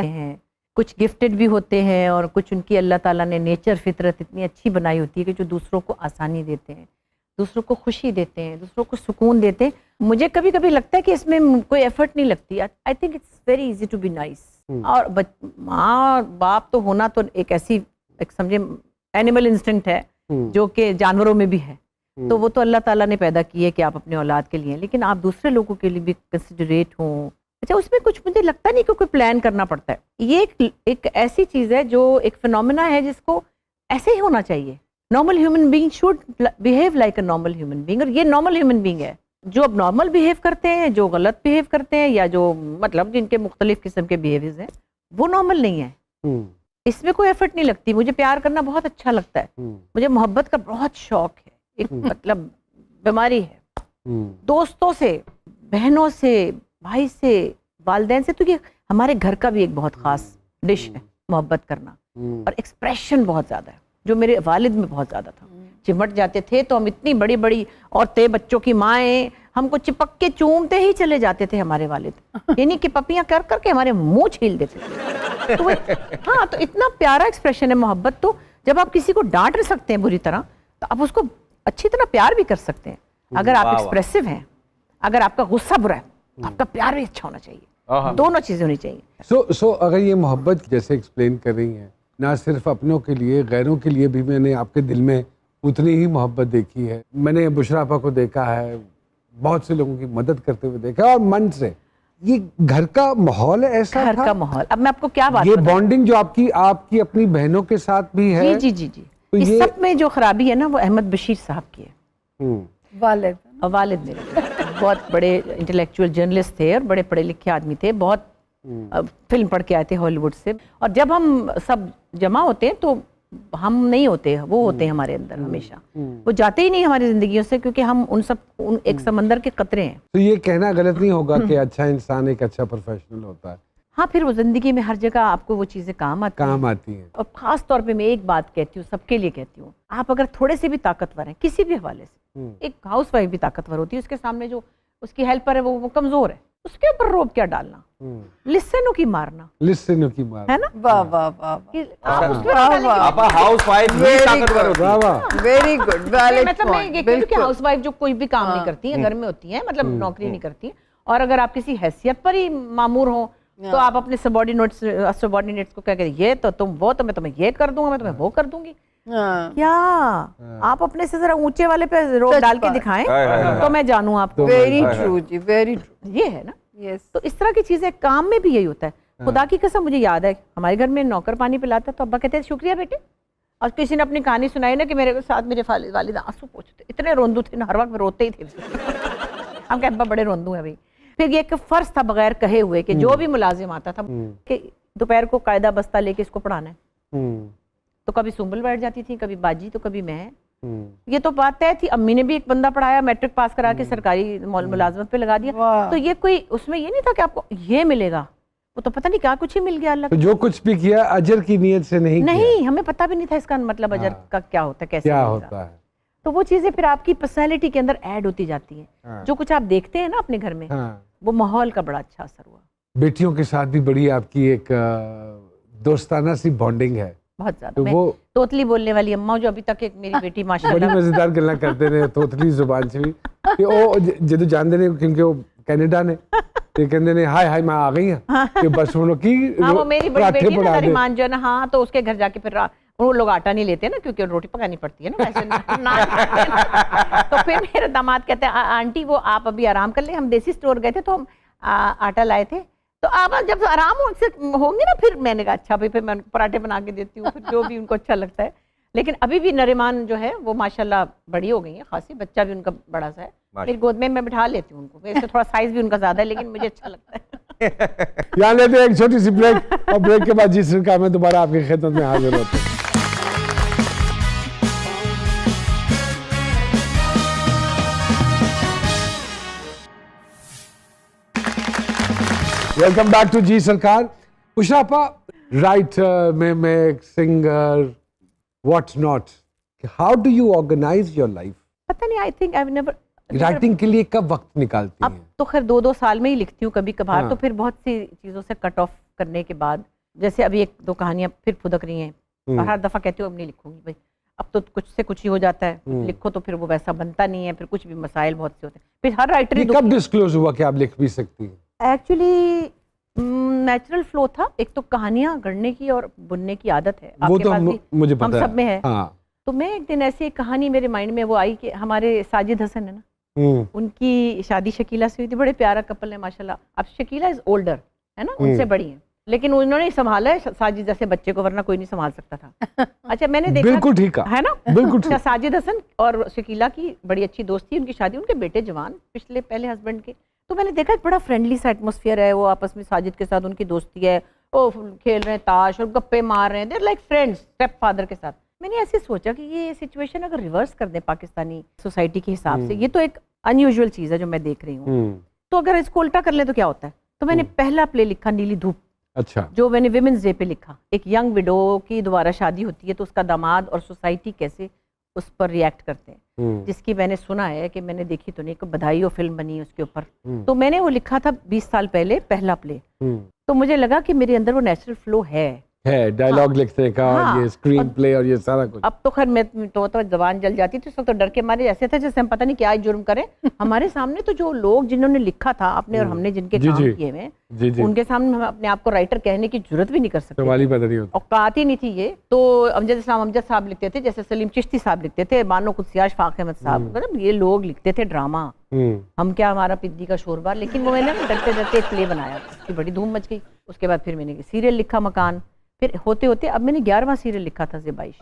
हैं, कुछ गिफ्टेड भी होते हैं और कुछ उनकी अल्लाह ताला ने नेचर फितरत इतनी अच्छी बनाई होती है कि जो दूसरों को आसानी देते हैं, दूसरों को खुशी देते हैं, दूसरों को सुकून देते हैं। मुझे कभी कभी लगता है कि इसमें कोई एफर्ट नहीं लगती। I think it's very easy to be nice. और माँ बाप तो होना तो एक ऐसी एक समझे एनिमल इंस्टिंक्ट है जो कि जानवरों में भी है, तो वो तो अल्लाह ताला ने पैदा की है कि आप अपने औलाद के लिए, लेकिन आप दूसरे लोगों के लिए भी कंसिडरेट हो। अच्छा, उसमें कुछ मुझे लगता नहीं कि कोई प्लान करना पड़ता है। ये एक ऐसी चीज़ है जो एक फिनोमेना है जिसको ऐसे ही होना चाहिए। Normal human being should behave like a normal human being, और ये नॉर्मल ह्यूमन बीइंग है। जो अब नॉर्मल बिहेव करते हैं, जो गलत बिहेव करते हैं, या जो मतलब जिनके मुख्तलिफ किस्म के बिहेवियर्स हैं, वो नॉर्मल नहीं है। इसमें कोई एफर्ट नहीं लगती। मुझे प्यार करना बहुत अच्छा लगता है, मुझे मोहब्बत का बहुत शौक है, एक मतलब बीमारी है। दोस्तों से, बहनों से, भाई से, वालिदैन से, तो ये हमारे घर का भी एक बहुत खास डिश है मोहब्बत करना। और एक्सप्रेशन बहुत ज्यादा है, जो मेरे वालिद में बहुत ज्यादा था। चिमट जाते थे तो हम इतनी बड़ी बड़ी औरतें, बच्चों की माएँ, हमको चिपक के चूमते ही चले जाते थे हमारे वालिद, यानी कि पपियां कर करके हमारे मुंह छील देते थे। तो हाँ, तो इतना प्यारा एक्सप्रेशन है मोहब्बत। तो जब आप किसी को डांट नहीं सकते हैं बुरी तरह, तो आप उसको अच्छी तरह प्यार भी कर सकते हैं। अगर आप एक्सप्रेसिव हैं, अगर आपका गुस्सा बुरा है, तो आपका प्यार भी अच्छा होना चाहिए। दोनों चीजें होनी चाहिए। सो अगर ये मोहब्बत जैसे एक्सप्लेन कर रही हैं, ना सिर्फ अपनों के लिए, गैरों के लिए भी मैंने आपके दिल में उतनी ही मोहब्बत देखी है। मैंने बुशरा आपा को देखा है, बहुत से लोगों की मदद करते हुए देखा है, और मन से। ये घर का माहौल ऐसा घर था? का माहौल। अब मैं आपको क्या बात, ये बॉन्डिंग जो आपकी अपनी बहनों के साथ भी है। जी जी जी, तो इस ये सब में जो खराबी है ना, वो अहमद बशीर साहब की है। वालिद मेरे बहुत बड़े इंटेलेक्चुअल जर्नलिस्ट थे और बड़े पढ़े लिखे आदमी थे, बहुत फिल्म पढ़ के आए थे हॉलीवुड से। और जब हम सब जमा होते हैं तो हम नहीं होते, वो होते हैं हमारे अंदर हमेशा। वो जाते ही नहीं हमारी जिंदगियों से, क्योंकि हम उन एक समंदर के कतरे हैं। तो ये कहना गलत नहीं होगा कि अच्छा इंसान एक अच्छा प्रोफेशनल होता है। हाँ, फिर वो जिंदगी में हर जगह आपको वो चीजें काम आती हैं। और खास तौर पे मैं एक बात कहती हूँ, सबके लिए कहती हूँ, आप अगर थोड़े से भी ताकतवर हैं किसी भी हवाले से, एक हाउस वाइफ भी ताकतवर होती है, उसके सामने जो उसकी हेल्पर है वो कमजोर है, उसके ऊपर रोब क्या डालना, लिस्सेनों की मारना, है ना। वाह वाह वाह, आपा हाउस वाइफ भी ताकतवर होती है। वेरी गुड, वैलिड मतलब मैं ये कहती हूँ कि हाउस वाइफ जो कोई भी काम नहीं करती है, घर में होती है, मतलब नौकरी नहीं करती, और अगर आप किसी हैसियत पर ही मामूर हो, तो आप अपने सबॉर्डिनेट्स को क्या करें, ये तो तुम वो, तो मैं तुम्हें ये कर दूंगा, मैं तुम्हें वो कर दूंगी। क्या आप अपने से जरा ऊंचे वाले पे रोब डाल के दिखाएं तो मैं जानूं आपको। वेरी ट्रू जी, वेरी ट्रू। ये है ना। यस, तो इस तरह की चीजें काम में भी यही होता है। खुदा की कसम, मुझे याद है हमारे घर में नौकर पानी पिलाता तो अब्बा कहते हैं शुक्रिया बेटे। और किसी ने अपनी कहानी सुनाई ना कि मेरे साथ मेरे वालिद आंसू पोंछते, इतने रोंदू थे ना, हर वक्त रोते ही थे। हम कहते अब्बा बड़े रोंदू है भाई। फिर ये एक फर्ज था बगैर कहे हुए कि जो भी मुलाजिम आता था कि दोपहर को कायदा बस्ता लेके इसको पढ़ाना है, तो कभी सुंबल बैठ जाती थी, कभी बाजी, तो कभी मैं। ये तो बात तय थी। अम्मी ने भी एक बंदा पढ़ाया, मैट्रिक पास करा के सरकारी मुलाजमत पे लगा दिया। तो ये कोई उसमें ये नहीं था कि आपको ये मिलेगा, वो तो पता नहीं क्या कुछ ही मिल गया अल्लाह। तो जो कुछ भी किया अजर की नीयत से नहीं किया। हमें पता भी नहीं था इसका मतलब अजर का क्या होता है, कैसे क्या होता है। तो वो चीजें फिर आपकी पर्सनैलिटी के अंदर ऐड होती जाती है। जो कुछ आप देखते हैं ना अपने घर में, वो माहौल का बड़ा अच्छा असर हुआ। बेटियों के साथ भी बड़ी आपकी एक दोस्ताना सी बॉन्डिंग है बहुत ज्यादा। तो मैं वो तोतली बोलने वाली अम्मा, जो अभी तक एक मेरी बेटी बड़ी माशाल्लाह मजेदार गल्ला करते रहे तोतली जुबान से भी कि ओ जदों जानते ने, क्योंकि वो कनाडा ने, ते कहंदे ने हाय हाय मैं आ गई हां कि बस वो की हाँ, वो मेरी बड़ी बेटी है ना नरीमान जो है ना, हाँ, तो उसके घर जाके फिर वो लोग आटा नहीं लेते ना, क्योंकि रोटी पकानी पड़ती है ना वैसे तो फिर मेरे दामाद कहते हैं आंटी वो आप अभी आराम कर ले, हम देसी स्टोर गए थे तो हम आटा लाए थे, तो आप जब आराम उनसे होंगे ना, फिर मैंने कहा अच्छा भाई, फिर मैं पराठे बना के देती हूँ, फिर जो भी उनको अच्छा लगता है। लेकिन अभी भी नरीमान जो है वो माशाल्लाह बड़ी हो गई है खासी, बच्चा भी उनका बड़ा सा है, मेरी गोद में मैं बिठा लेती हूँ उनको। वैसे थोड़ा साइज भी उनका ज्यादा है, लेकिन मुझे अच्छा लगता है। यहाँ लेते हैं एक छोटी सी ब्रेक, और ब्रेक के बाद जी सरकार में दोबारा आपकी खिदमत में हाजिर होते हैं। वेलकम बैक टू जी सरकार। बुशरा आपा, writer, mimic, singer, what's not, how do you organise your life? पता नहीं, I think I never, writing के लिए कब वक्त निकालती अब हैं? तो खैर 2-2 साल में ही लिखती हूँ कभी कभार, हाँ। तो फिर बहुत सी चीज़ों से कट ऑफ करने के बाद, जैसे अभी 1-2 कहानियाँ फिर फुदक रही हैं, और हर दफ़ा कहती हूँ अब नहीं लिखूंगी भाई, अब तो कुछ से कुछ ही हो जाता है, कुछ लिखो तो फिर वो वैसा बनता नहीं है, फिर कुछ भी मसाइल बहुत से होते हैं, फिर हर राइटर ये कब डिस्क्लोज हुआ कि आप लिख भी सकती हैं? एक्चुअली नेचुरल फ्लो था। एक तो कहानियाँ गढ़ने की और बुनने की आदत है, वो आपके तो पास भी, मुझे हम पता सब में है। हाँ। तो मैं एक दिन ऐसी एक कहानी मेरे माइंड में वो आई कि हमारे साजिद हसन है ना, उनकी शादी शकीला से हुई थी, बड़े प्यारा कपल है माशाल्लाह। अब शकीला इज ओल्डर है ना, उनसे बड़ी है, लेकिन उन्होंने संभाला है साजिद जैसे बच्चे को, वरना कोई नहीं संभाल सकता था। अच्छा मैंने देखा, बिल्कुल ठीक है ना, बिल्कुल ठीक। साजिद हसन और शकीला की बड़ी अच्छी दोस्ती, उनकी शादी, उनके बेटे जवान पहले हस्बैंड के, तो मैंने देखा बड़ा फ्रेंडली सा एटमॉस्फेयर है, वो आपस में साजिद के साथ उनकी दोस्ती है, वो खेल रहे हैं ताश और गप्पे मार रहे हैं, there like friends step father के साथ। मैंने ऐसे सोचा कि ये सिचुएशन अगर रिवर्स कर दें पाकिस्तानी सोसाइटी के हिसाब से, ये तो एक अनयूजुअल चीज़ है जो मैं देख रही हूँ, तो अगर इसको उल्टा कर ले तो क्या होता है। तो मैंने पहला प्ले लिखा नीली धूप, अच्छा, जो मैंने विमेंस डे पे लिखा। एक यंग विडो की दोबारा शादी होती है तो उसका दामाद और सोसाइटी कैसे उस पर रिएक्ट करते हैं, जिसकी मैंने सुना है कि मैंने देखी तो नहीं, को बधाई हो फिल्म बनी उसके ऊपर, तो मैंने वो लिखा था 20 साल पहले, पहला प्ले। तो मुझे लगा कि मेरे अंदर वो नेचुरल फ्लो है डायलॉग लिखने का, हाँ, ये स्क्रीन प्ले और ये सारा कुछ। अब तो खैर मैं तो जबान जल जाती थी उस वक्त, तो डर के मारे ऐसे थे जैसे हम पता नहीं क्या जुर्म करें। हमारे सामने तो जो लोग जिन्होंने लिखा था आपने और हमने जिनके काम किए हुए, उनके सामने हम अपने आप को राइटर कहने की जरूरत भी नहीं कर सकते, सवाल ही पैदा नहीं होता, औकात ही नहीं थी ये। तो अमजद इस्लाम अमजद साहब लिखते थे, जैसे सलीम चिश्ती साहब लिखते थे, मानो कुत्सिया अशफाक अहमद साहब, मतलब ये लोग लिखते थे ड्रामा। हम क्या, हमारा पिद्दी का शोरबा। लेकिन वो मैंने डरते डरते एक प्ले बनाया, उसकी बड़ी धूम मच गई। उसके बाद फिर मैंने सीरियल लिखा मकान, फिर होते होते अब मैंने 11वां सीरियल लिखा था ज़ेबाइश।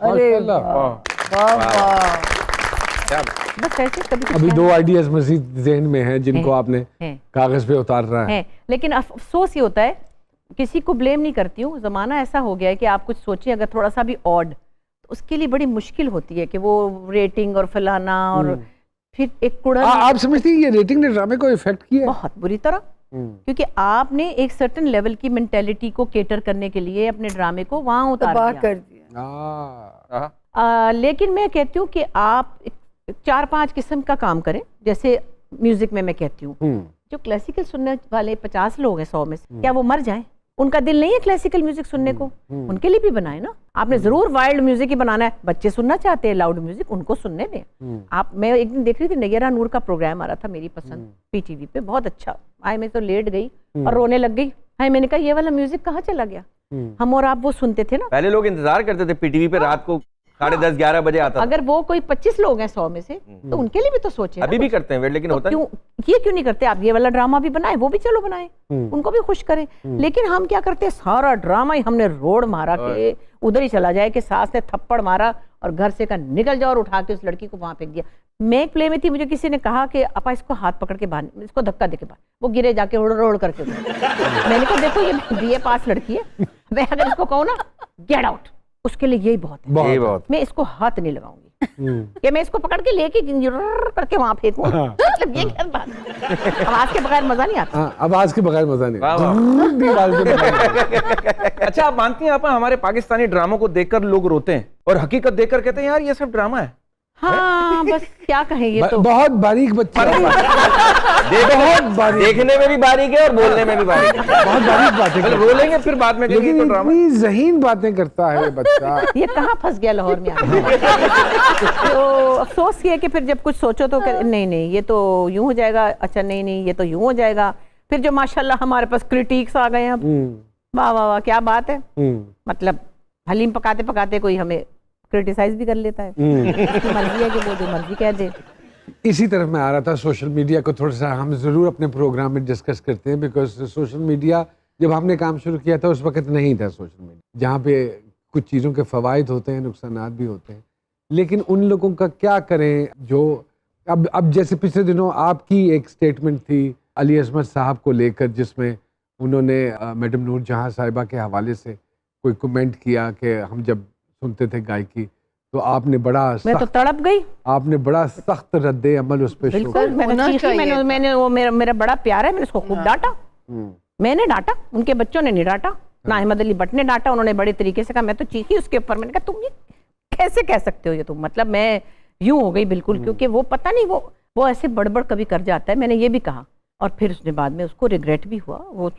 बस ऐसे कभी अभी 2 आइडियाज मजीद ज़हन में हैं जिनको आपने कागज पे उतारना है। लेकिन अफसोस ये होता है, किसी को ब्लेम नहीं करती हूँ, ज़माना ऐसा हो गया है कि आप कुछ सोचिए अगर थोड़ा सा भी ऑड, तो उसके लिए बड़ी मुश्किल होती है कि वो रेटिंग और फलाना, और फिर एक कुड़ा। आप समझती हैं ये रेटिंग ने ड्रामे को इफेक्ट किया है? बहुत बुरी तरह, क्योंकि आपने एक सर्टेन लेवल की मेंटेलिटी को केटर करने के लिए अपने ड्रामे को वहां उतार कर दिया। लेकिन मैं कहती हूँ कि आप 4-5 किस्म का काम करें। जैसे म्यूजिक में मैं कहती हूँ, जो क्लासिकल सुनने वाले 50 लोग हैं 100 में से, क्या वो मर जाएं? उनका दिल नहीं है क्लासिकल म्यूजिक सुनने को, उनके लिए भी बनाए ना। आपने जरूर वाइल्ड म्यूजिक ही बनाना है, बच्चे सुनना चाहते हैं लाउड म्यूजिक, उनको सुनने दें आप। मैं एक दिन देख रही थी, नैयरा नूर का प्रोग्राम आ रहा था, मेरी पसंद, पीटीवी पे, बहुत अच्छा। आए मैं तो लेट गई और रोने लग गई। हाय, मैंने कहा ये वाला म्यूजिक कहाँ चला गया? हम और आप वो सुनते थे ना, पहले लोग इंतजार करते थे पीटीवी पे, रात को 10:30-11 बजे आता था। अगर वो कोई 25 लोग हैं 100 में से, तो उनके लिए भी तो सोचे। अभी भी करते हैं वेट, लेकिन होता क्यों ये क्यों नहीं करते आप? ये वाला ड्रामा भी बनाए, वो भी चलो बनाए, उनको भी खुश करें। लेकिन हम क्या करते हैं, सारा ड्रामा ही हमने रोड मारा के उधर ही चला जाए कि सास ने थप्पड़ मारा और घर से का निकल जाओ और उठा के उस लड़की को वहां फेंक दिया। मैं एक प्ले में थी, मुझे किसी ने कहा कि अपा इसको हाथ पकड़ के बाहर, इसको धक्का दे के बाहर, वो गिरे जाके रोड करके। मैंने कहा देखो ये BA पास लड़की है, मैं अगर इसको कहूँ ना गेट आउट, उसके लिए यही बहुत है, बहुत। मैं इसको हाथ नहीं लगाऊंगी कि मैं इसको पकड़ के लेके करके वहां फेंकूं। मतलब ये क्या बात है? आवाज के बगैर मजा नहीं आता। आवाज के बगैर मजा नहीं। अच्छा, आप मानती हैं आप, हमारे पाकिस्तानी ड्रामों को देखकर लोग रोते हैं और हकीकत देखकर कहते हैं यार ये सब ड्रामा है। हाँ बस क्या कहें, ये तो बहुत बारीक बच्चा है, बहुत बारीक, देखने में भी बारीक है और बोलने में भी बारीक है, बहुत बारीक बातें बोलेंगे फिर बाद में, लेकिन इतनी ज़हीन बातें करता है बच्चा। ये कहाँ फंस गया लाहौर में आके। तो अफसोस ये है कि फिर जब कुछ सोचो तो नहीं नहीं ये तो यूं हो जाएगा, अच्छा नहीं नहीं ये तो यूं हो जाएगा। फिर जो माशाल्लाह हमारे पास क्रिटिक्स आ गए हैं, वाह वाह वाह क्या बात है, मतलब हलीम पकाते पकाते कोई हमें क्रिटिसाइज भी कर लेता है। उसकी मर्जी है कि वो जो मर्जी कह दे। इसी तरफ मैं आ रहा था, सोशल मीडिया को थोड़ा सा हम ज़रूर अपने प्रोग्राम में डिस्कस करते हैं, बिकॉज सोशल मीडिया जब हमने काम शुरू किया था उस वक्त नहीं था सोशल मीडिया, जहाँ पे कुछ चीज़ों के फ़वाइद होते हैं, नुकसानात भी होते हैं। लेकिन उन लोगों का क्या करें जो अब जैसे पिछले दिनों आपकी एक स्टेटमेंट थी अली अजमत साहब को लेकर, जिसमें उन्होंने मैडम नूर जहाँ साहिबा के हवाले से कोई कमेंट किया कि हम जब सुनते थे गायकी तो आपने बड़ा, मैं तो तड़प गई, आपने बड़ा सख्त रद्द अमल उस पे मैंने वो मेरा बड़ा प्यार है, मैंने उसको खूब डांटा, मैंने डांटा, उनके बच्चों ने नहीं डांटा, ना अहमद अली भट्ट ने डांटा, उन्होंने बड़े तरीके से कहा, मैं तो चीखी उसके ऊपर। मैंने कहा तुम ये कैसे कह सकते हो ये तुम, मतलब मैं यूं हो गई बिल्कुल, क्योंकि वो पता नहीं वो वो ऐसे बड़बड़ कभी कर जाता है, मैंने ये भी कहा, और फिर उसने बाद में उसको रिग्रेट भी हुआ, वो